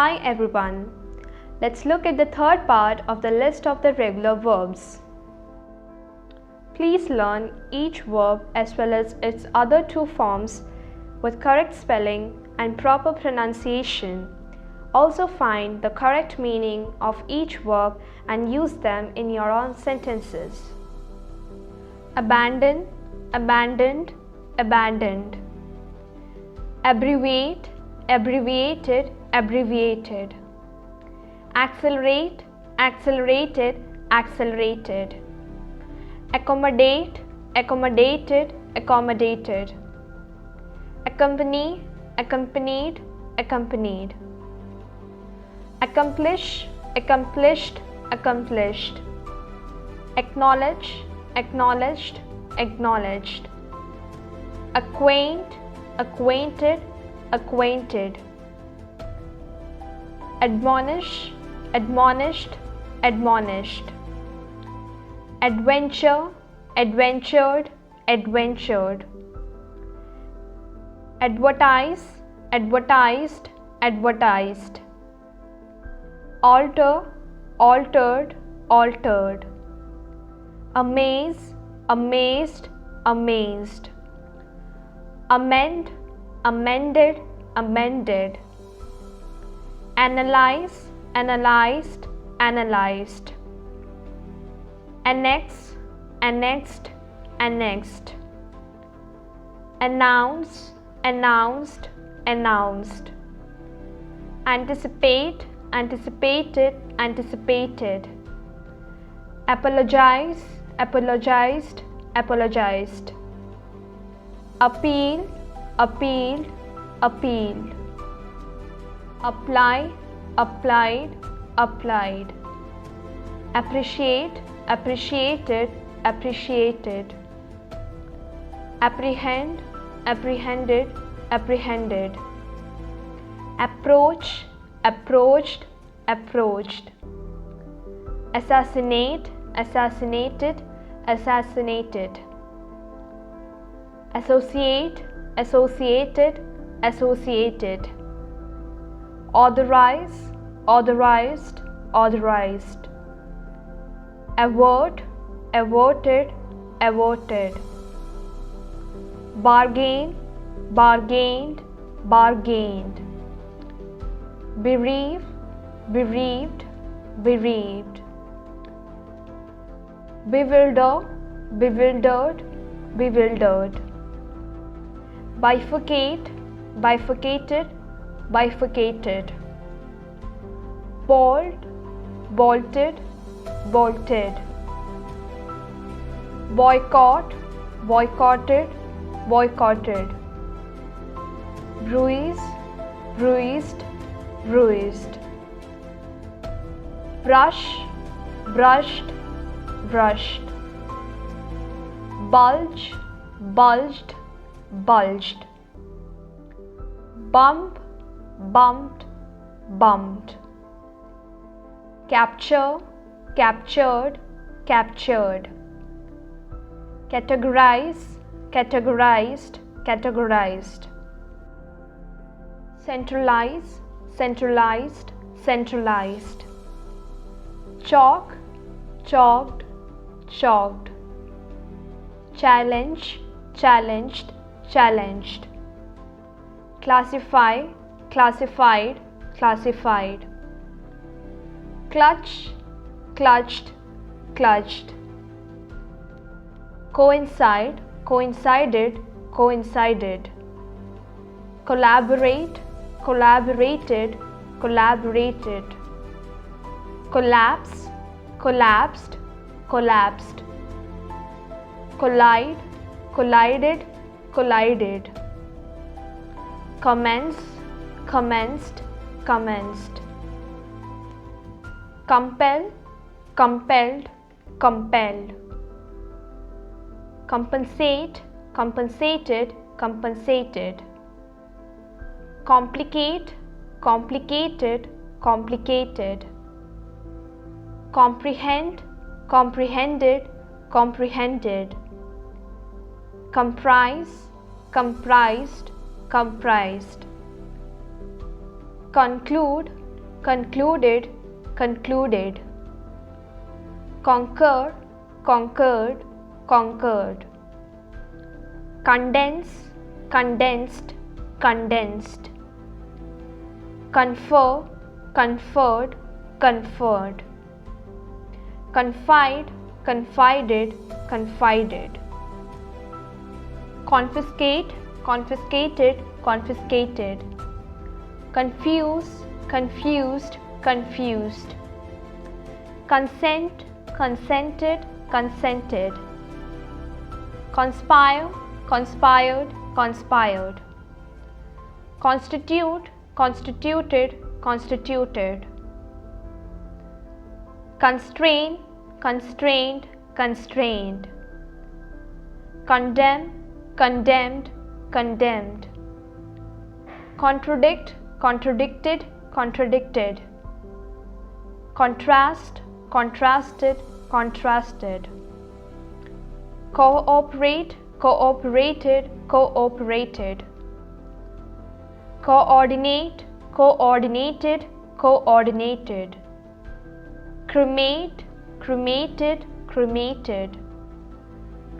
Hi everyone. Let's look at the third part of the list of the regular verbs. Please learn each verb as well as its other two forms with correct spelling and proper pronunciation. Also find the correct meaning of each verb and use them in your own sentences. Abandon, abandoned, abandoned. Abbreviate, abbreviated, abbreviated. Accelerate, accelerated, accelerated. Accommodate, accommodated, accommodated. Accompany, accompanied, accompanied. Accomplish, accomplished, accomplished. Acknowledge, acknowledged, acknowledged. Acquaint, acquainted, acquainted. Admonish, admonished, admonished. Adventure, adventured, adventured. Advertise, advertised, advertised. Alter, altered, altered. Amaze, amazed, amazed. Amend, amended, amended. Analyze, analyzed, analyzed. Annex, annexed, annexed. Announce, announced, announced. Anticipate, anticipated, anticipated. Apologize, apologized, apologized. Appeal, appealed, appealed. Apply, applied, applied. Appreciate, appreciated, appreciated. Apprehend, apprehended, apprehended. Approach, approached, approached. Assassinate, assassinated, assassinated. Associate, associated, associated. Authorize, authorized, authorized. Avert, averted, averted. Bargain, bargained, bargained. Bereave, bereaved, bereaved. Bewilder, bewildered, bewildered. Bifurcate, bifurcated, bifurcated. Bolt, bolted, bolted. Boycott, boycotted, boycotted. Bruise, bruised, bruised. Brush, brushed, brushed. Bulge, bulged, bulged. Bump, bumped, bumped. Capture, captured, captured. Categorize, categorized, categorized. Centralize, centralized, centralized. Chalk, chalked, chalked. Challenge, challenged, challenged. Classify, classified, classified. Clutch, clutched, clutched. Coincide, coincided, coincided. Collaborate, collaborated, collaborated. Collapse, collapsed, collapsed. Collide, collided, collided. Commence, commenced, commenced. Compel, compelled, compelled. Compensate, compensated, compensated. Complicate, complicated, complicated. Comprehend, comprehended, comprehended. Comprise, comprised, comprised. Conclude, concluded, concluded. Conquer, conquered, conquered. Condense, condensed, condensed. Confer, conferred, conferred. Confide, confided, confided. Confiscate, confiscated, confiscated. Confuse, confused, confused. Consent, consented, consented. Conspire, conspired, conspired. Constitute, constituted, constituted. Constrain, constrained, constrained. Condemn, condemned, condemned. Contradict, contradicted, contradicted. Contrast, contrasted, contrasted. Cooperate, cooperated, cooperated. Coordinate, coordinated, coordinated. Cremate, cremated, cremated.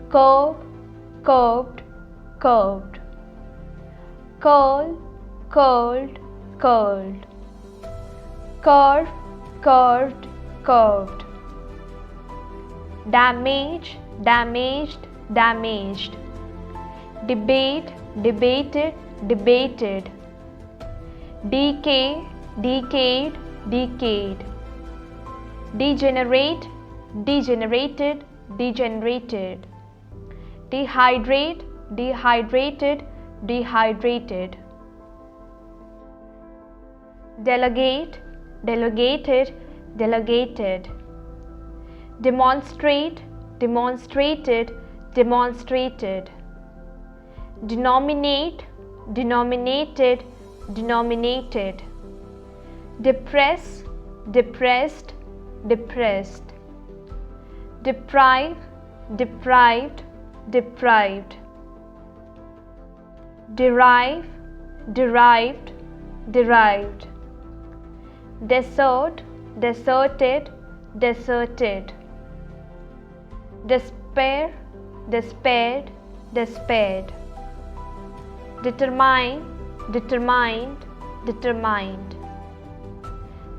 Curve, curved, curved. Curl, curled, curled. Curve, curved, curved. Damage, damaged, damaged. Debate, debated, debated. Decay, decayed, decayed. Degenerate, degenerated, degenerated. Dehydrate, dehydrated, dehydrated. Delegate, delegated, delegated. Demonstrate, demonstrated, demonstrated. Denominate, denominated, denominated. Depress, depressed, depressed. Deprive, deprived, deprived. Derive, derived, derived. Desert, deserted, deserted. Despair, despaired, despaired. Determine, determined, determined.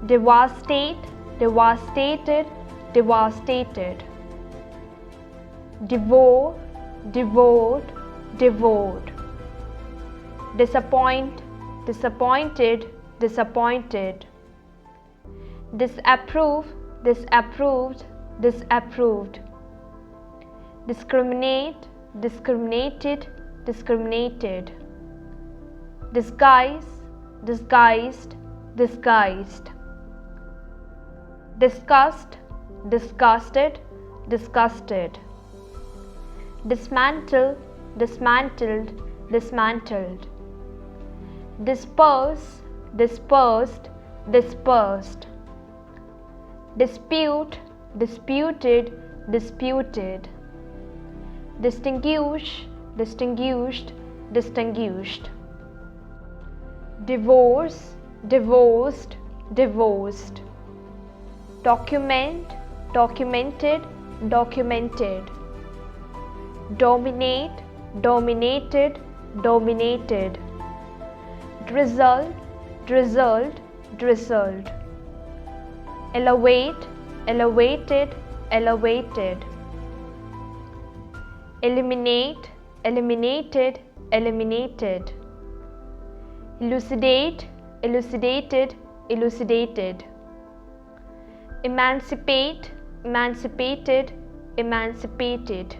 Devastate, devastated, devastated. Devour, devoured, devoured. Disappoint, disappointed, disappointed. Disapprove, disapproved, disapproved. Discriminate, discriminated, discriminated. Disguise, disguised, disguised. Disgust, disgusted, disgusted. Dismantle, dismantled, dismantled. Disperse, dispersed, dispersed. Dispute, disputed, disputed. Distinguish, distinguished, distinguished. Divorce, divorced, divorced. Document, documented, documented. Dominate, dominated, dominated. Drizzle, drizzled, drizzled. Elevate, elevated, elevated. Eliminate, eliminated, eliminated. Elucidate, elucidated, elucidated. Emancipate, emancipated, emancipated.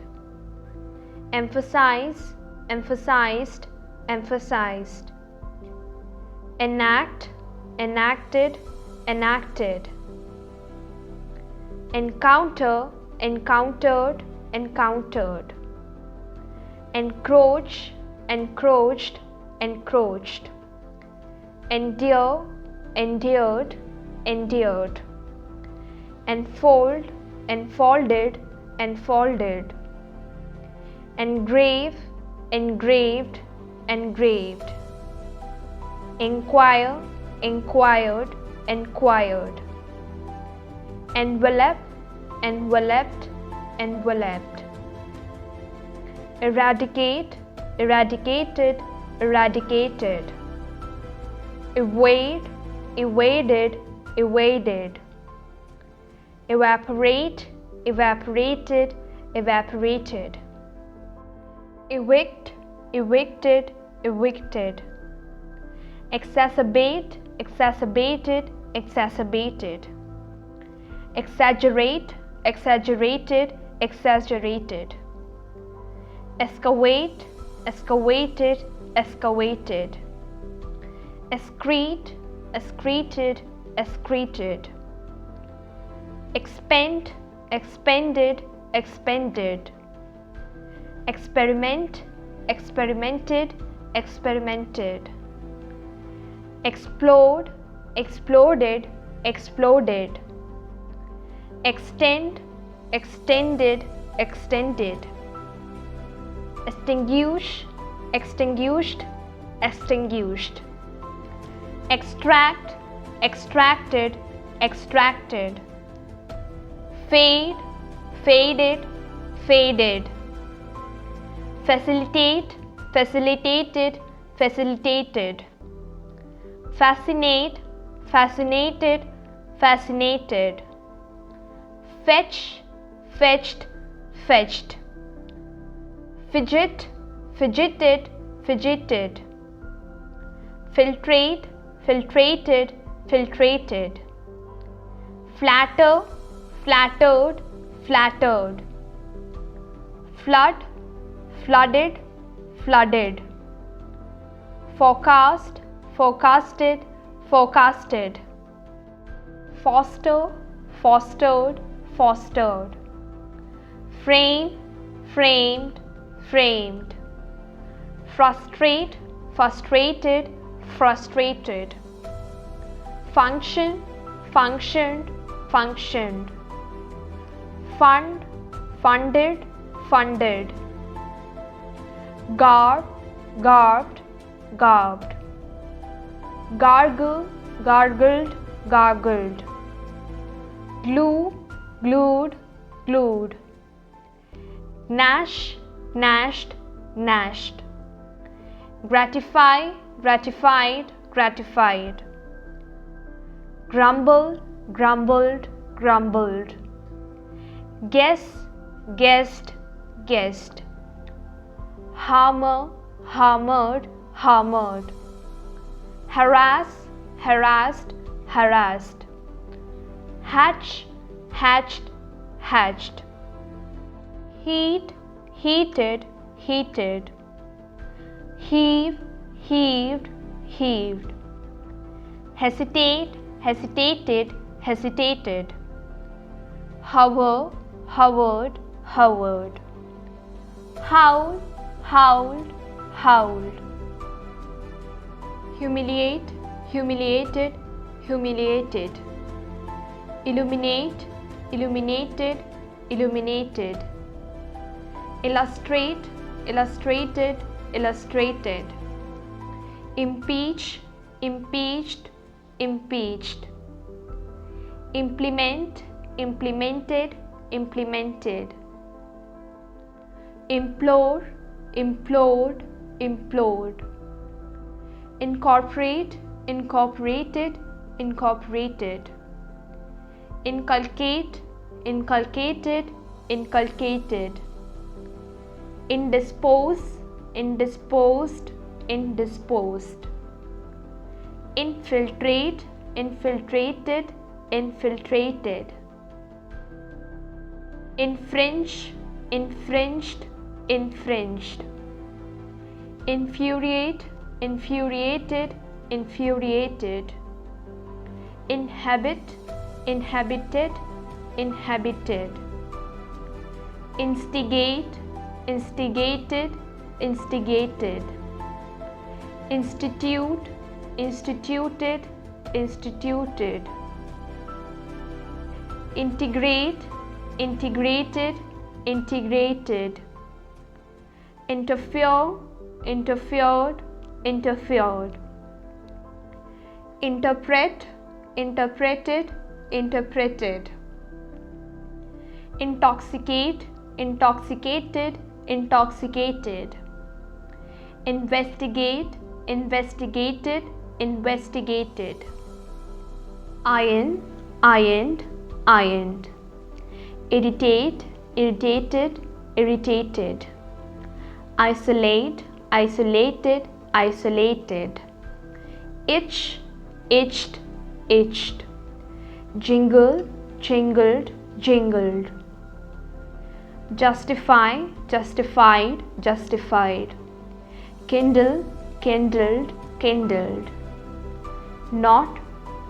Emphasize, emphasized, emphasized. Enact, enacted, enacted. Encounter, encountered, encountered. Encroach, encroached, encroached. Endure, endured, endured. Enfold, enfolded, enfolded. Engrave, engraved, engraved. Inquire, inquired, enquired. Envelope, enveloped, enveloped. Eradicate, eradicated, eradicated. Evade, evaded, evaded. Evaporate, evaporated, evaporated. Evict, evicted, evicted. Exacerbate, exacerbated, exacerbated. Exaggerate, exaggerated, exaggerated. Excavate, excavated, excavated. Excrete, excreted, excreted. Expend, expended, expended. Experiment, experimented, experimented. Explode, exploded, exploded. Extend, extended, extended. Extinguish, extinguished, extinguished. Extract, extracted, extracted. Fade, faded, faded. Facilitate, facilitated, facilitated. Fascinate, fascinated, fascinated. Fetch, fetched, fetched. Fidget, fidgeted, fidgeted. Filtrate, filtrated, filtrated. Flatter, flattered, flattered. Flood, flooded, flooded. Forecast, forecasted, forecasted. Foster, fostered, fostered. Frame, framed, framed. Frustrate, frustrated, frustrated. Function, functioned, functioned. Fund, funded, funded. Garb, garbed, garbed. Gargle, gargled, gargled. Glue, glued, glued. Gnash, gnashed, gnashed. Gratify, gratified, gratified. Grumble, grumbled, grumbled. Guess, guessed, guessed. Hammer, hammered, hammered. Harass, harassed, harassed. Hatch, hatched, hatched. Heat, heated, heated. Heave, heaved, heaved. Hesitate, hesitated, hesitated. Hover, hovered, hovered. Howl, howled, howled. Humiliate, humiliated, humiliated. Illuminate, illuminated, illuminated. Illustrate, illustrated, illustrated. Impeach, impeached, impeached. Implement, implemented, implemented. Implore, implored, implored. Incorporate, incorporated, incorporated. Inculcate, inculcated, inculcated. Indispose, indisposed, indisposed. Infiltrate, infiltrated, infiltrated. Infringe, infringed, infringed. Infuriate, infuriated, infuriated. Inhabit, inhabited, inhabited. Instigate, instigated, instigated. Institute, instituted, instituted. Integrate, integrated, integrated. Interfere, interfered, interfered. Interpret, interpreted, interpreted. Intoxicate, intoxicated, intoxicated. Investigate, investigated, investigated. Iron, ironed, ironed. Irritate, irritated, irritated. Isolate, isolated, isolated. Itch, itched, itched. Jingle, jingled, jingled. Justify, justified, justified. Kindle, kindled, kindled. Knot,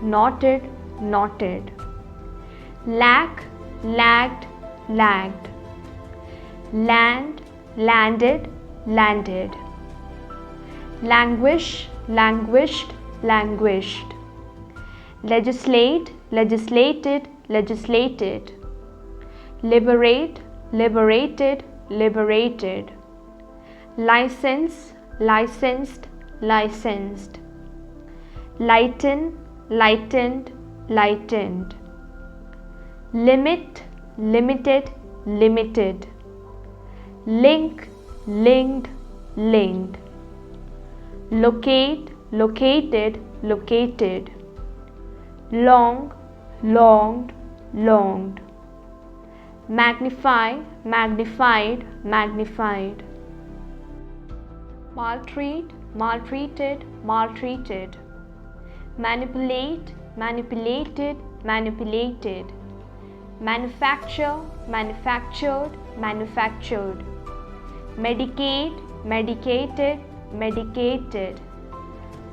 knotted, knotted. Lack, lagged, lagged. Land, landed, landed. Languish, languished, languished. Legislate, legislated, legislated. Liberate, liberated, liberated. License, licensed, licensed. Lighten, lightened, lightened. Limit, limited, limited. Link, linked, linked. Locate, located, located. Long, longed, longed. Magnify, magnified, magnified. Maltreat, maltreated, maltreated. Manipulate, manipulated, manipulated. Manufacture, manufactured, manufactured. Medicate, medicated, medicated.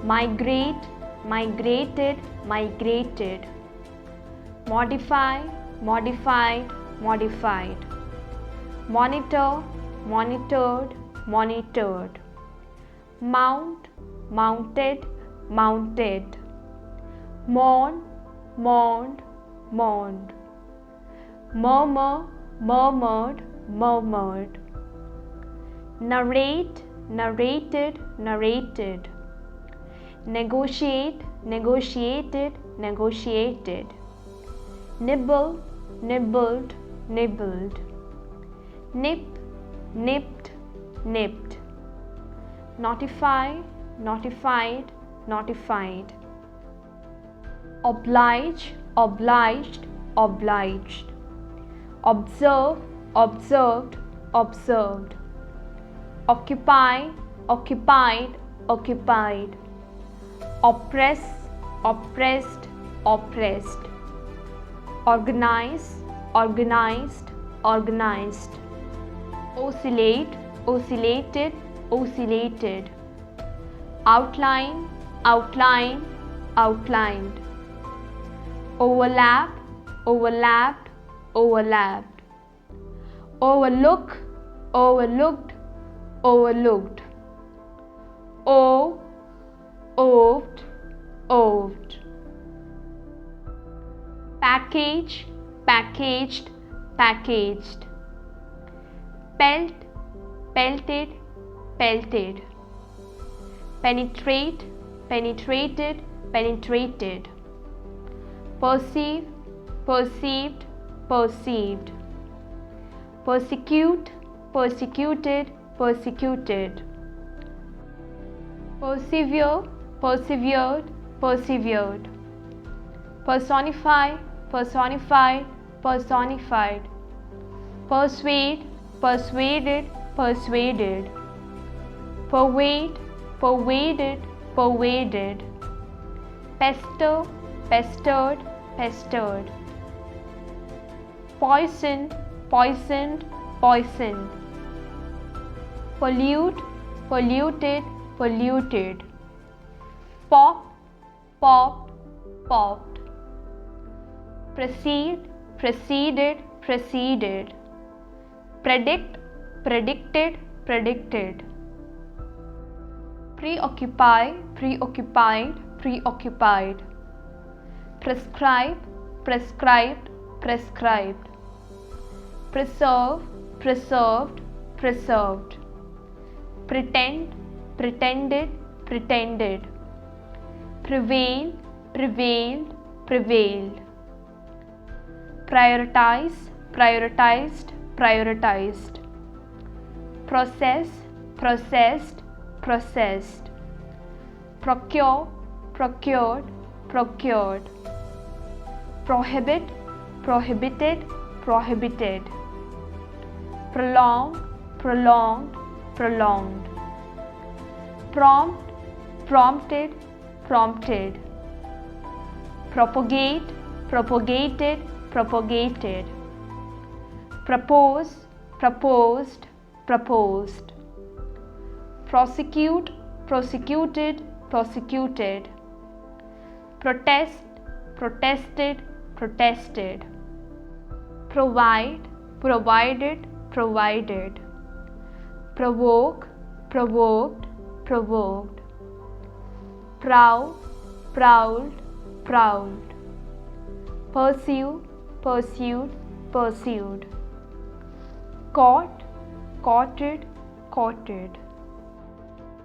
Migrate, migrated, migrated. Modify, modified, modified. Monitor, monitored, monitored. Mount, mounted, mounted. Mourn, mourned, mourned. Murmur, murmured, murmured. Narrate, narrated, narrated. Negotiate, negotiated, negotiated. Nibble, nibbled, nibbled. Nip, nipped, nipped. Notify, notified, notified. Oblige, obliged, obliged. Observe, observed, observed. Occupy, occupied, occupied. Oppress, oppressed, oppressed. Organize, organized, organized. Oscillate, oscillated, oscillated. Outline, outlined, outlined. Overlap, overlapped, overlapped. Overlook, overlooked, overlooked. Owe, oved, oved. Package, packaged, packaged. Pelt, pelted, pelted. Penetrate, penetrated, penetrated. Perceive, perceived, perceived. Persecute, persecuted, persecuted. Persevere, persevered, persevered. Personify, personified, personified. Persuade, persuaded, persuaded. Pervade, pervaded, pervaded. Pester, pestered, pestered. Poison, poisoned, poisoned. Pollute, polluted, polluted. Pop, popped, popped. Proceed, proceeded, proceeded. Predict, predicted, predicted. Preoccupy, preoccupied, preoccupied. Prescribe, prescribed, prescribed. Preserve, preserved, preserved. Pretend, pretended, pretended. Prevail, prevailed, prevailed. Prioritize, prioritized, prioritized. Process, processed, processed. Procure, procured, procured. Prohibit, prohibited, prohibited. Prolong, prolonged, prolonged. Prompt, prompted, prompted. Propagate, propagated, propagated. Propose, proposed, proposed. Prosecute, prosecuted, prosecuted. Protest, protested, protested. Provide, provided, provided. Provoke, provoked, provoked. Proud, prowled, prowled. Pursue, pursued, pursued. Caught, courted, courted.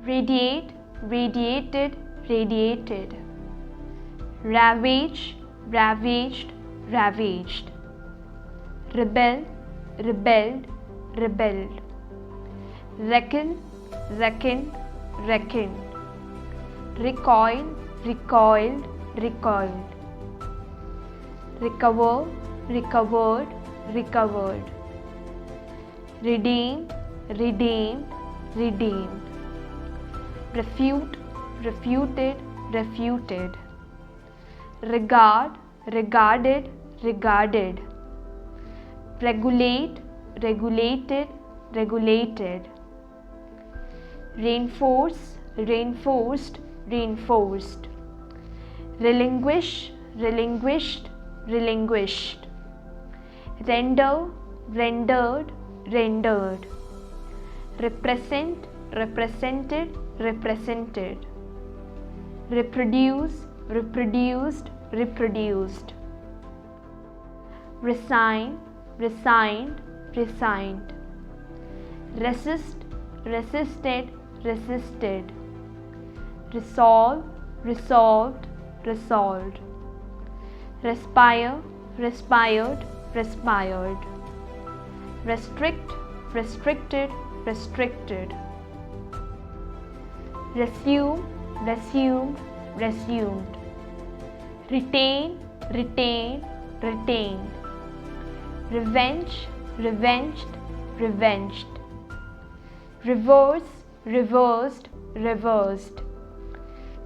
Radiate, radiated, radiated. Ravage, ravaged, ravaged. Rebel, rebelled, rebelled. Reckon, reckoned, reckoned. Recoil, recoiled, recoiled. Recover, recovered, recovered. Redeem, redeemed, redeemed. Refute, refuted, refuted. Regard, regarded, regarded. Regulate, regulated, regulated. Reinforce, reinforced, reinforced. Relinquish, relinquished, relinquished. Render, rendered, rendered. Represent, represented, represented. Reproduce, reproduced, reproduced. Resign, resigned, resigned. Resist, resisted, resisted. Resolve, resolved, resolved. Respire, respired, respired. Restrict, restricted, restricted. Resume, resumed, resumed. Retain, retained, retained. Revenge, revenged, revenged. Reverse, reversed, reversed.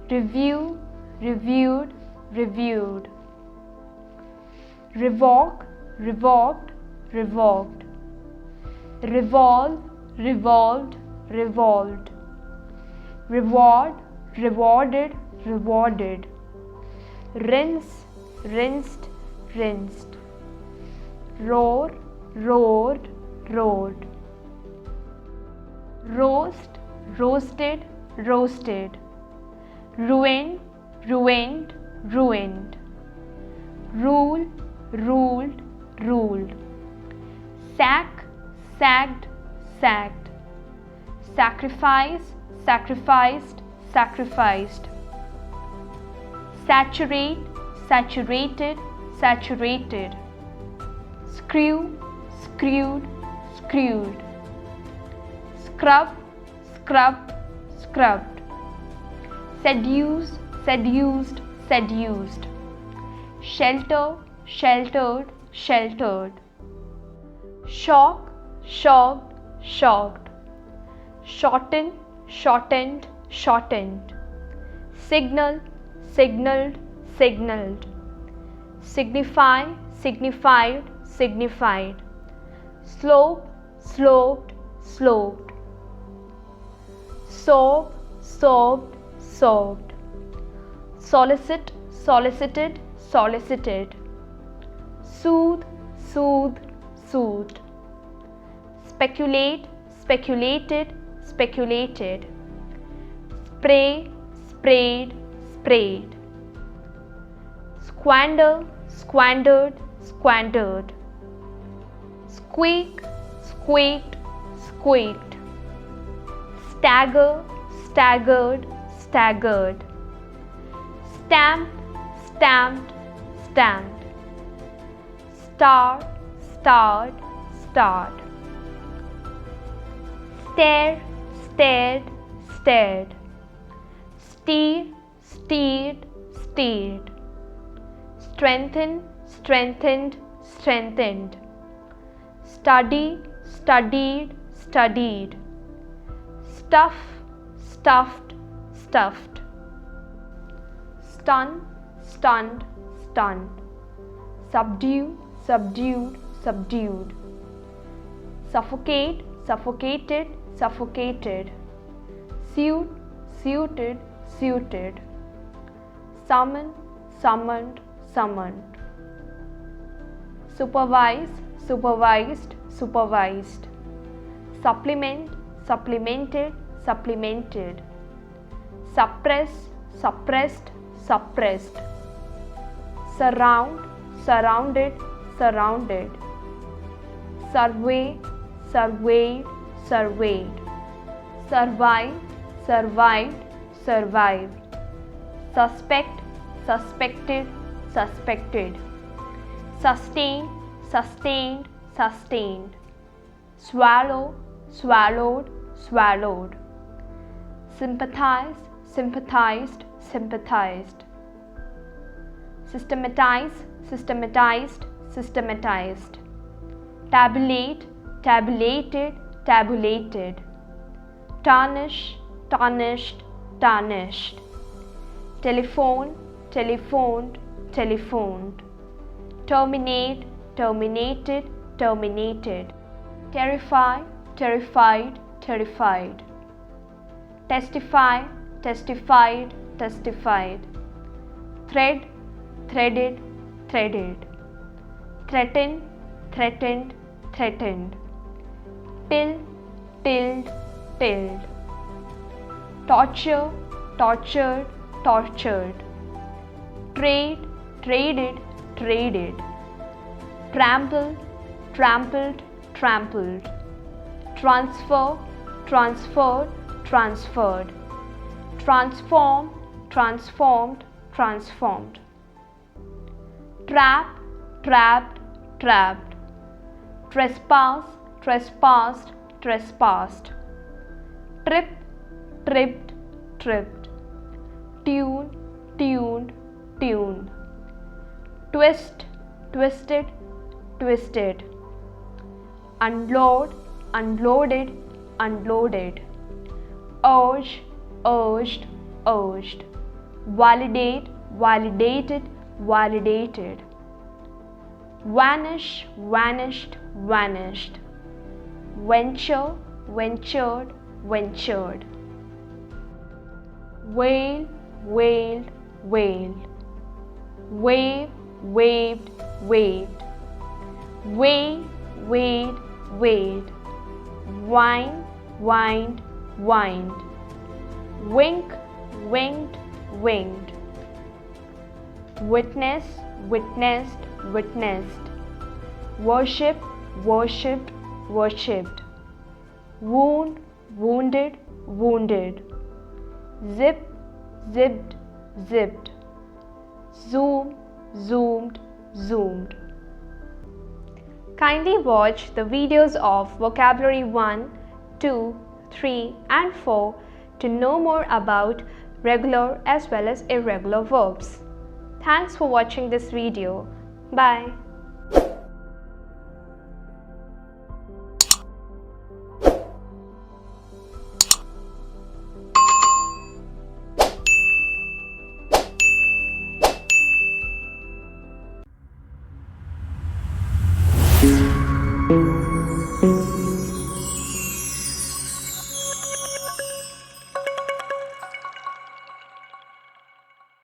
Review, reviewed, reviewed. Revoke, revoked, revoked. Revolve, revolved, revolved. Reward, rewarded, rewarded. Rinse, rinsed, rinsed. Roar, roared, roared. Roast, roasted, roasted. Ruin, ruined, ruined. Rule, ruled, ruled. Sack, sacked, sacked. Sacrifice, sacrificed, sacrificed. Saturate, saturated, saturated. Screw, screwed, screwed. Scrub, scrubbed, scrubbed. Seduce, seduced, seduced. Shelter, sheltered, sheltered. Shock, shocked, shocked. Shorten, shortened, shortened. Signal, signaled, signaled. Signify, signified, signified. Slope, sloped, sloped. Sob, sobbed, sobbed. Solicit, solicited, solicited. Soothe, soothed, soothed. Speculate, speculated, speculated. Spray, sprayed, sprayed. Squander, squandered, squandered. Squeak, squeaked, squeaked. Stagger, staggered, staggered. Stamp, stamped, stand. Start, starred, starred. Stare, stared, stared. Steer, steered, steered. Strengthen, strengthened, strengthened. Study, studied, studied. Stuff, stuffed, stuffed. Stun, stunned, stunned. Subdue, subdued, subdued. Suffocate, suffocated, suffocated. Suit, suited, suited. Summon, summoned, summoned. Supervise, supervised, supervised. Supplement, supplemented, supplemented. Suppress, suppressed, suppressed. Surround, surrounded, surrounded. Survey, surveyed, surveyed. Survive, survived, survived. Suspect, suspected, suspected. Sustain, sustained, sustained. Swallow, swallowed, swallowed. Sympathize, sympathized, sympathized. Systematize, systematized, systematized. Tabulate, tabulated, tabulated. Tarnish, tarnished, tarnished. Telephone, telephoned, telephoned. Terminate, terminated, terminated. Terrify, terrified, terrified. Testify, testified, testified. Thread, threaded, threaded. Threaten, threatened, threatened. Till, tilled, tilled. Torture, tortured, tortured. Trade, traded, traded. Trample, trampled, trampled. Transfer, transferred, transferred. Transform, transformed, transformed. Trap, trapped, trapped. Trespass, trespassed, trespassed. Trip, tripped, tripped. Tune, tuned, tuned. Twist, twisted, twisted. Unload, unloaded, unloaded. Urge, urged, urged. Validate, validated, validated. Vanish, vanished, vanished. Venture, ventured, ventured. Wail, wailed, wailed. Wave, waved, waved. Weigh, weighed, weighed. Wine, wined, wined. Wink, winked, winked. Witness, witnessed, witnessed. Worship, worshipped, worshipped. Wound, wounded, wounded. Zip, zipped, zipped. Zoom, zoomed, zoomed. Kindly watch the videos of vocabulary 1, 2, 3 and 4 to know more about regular as well as irregular verbs. Thanks for watching this video. Bye.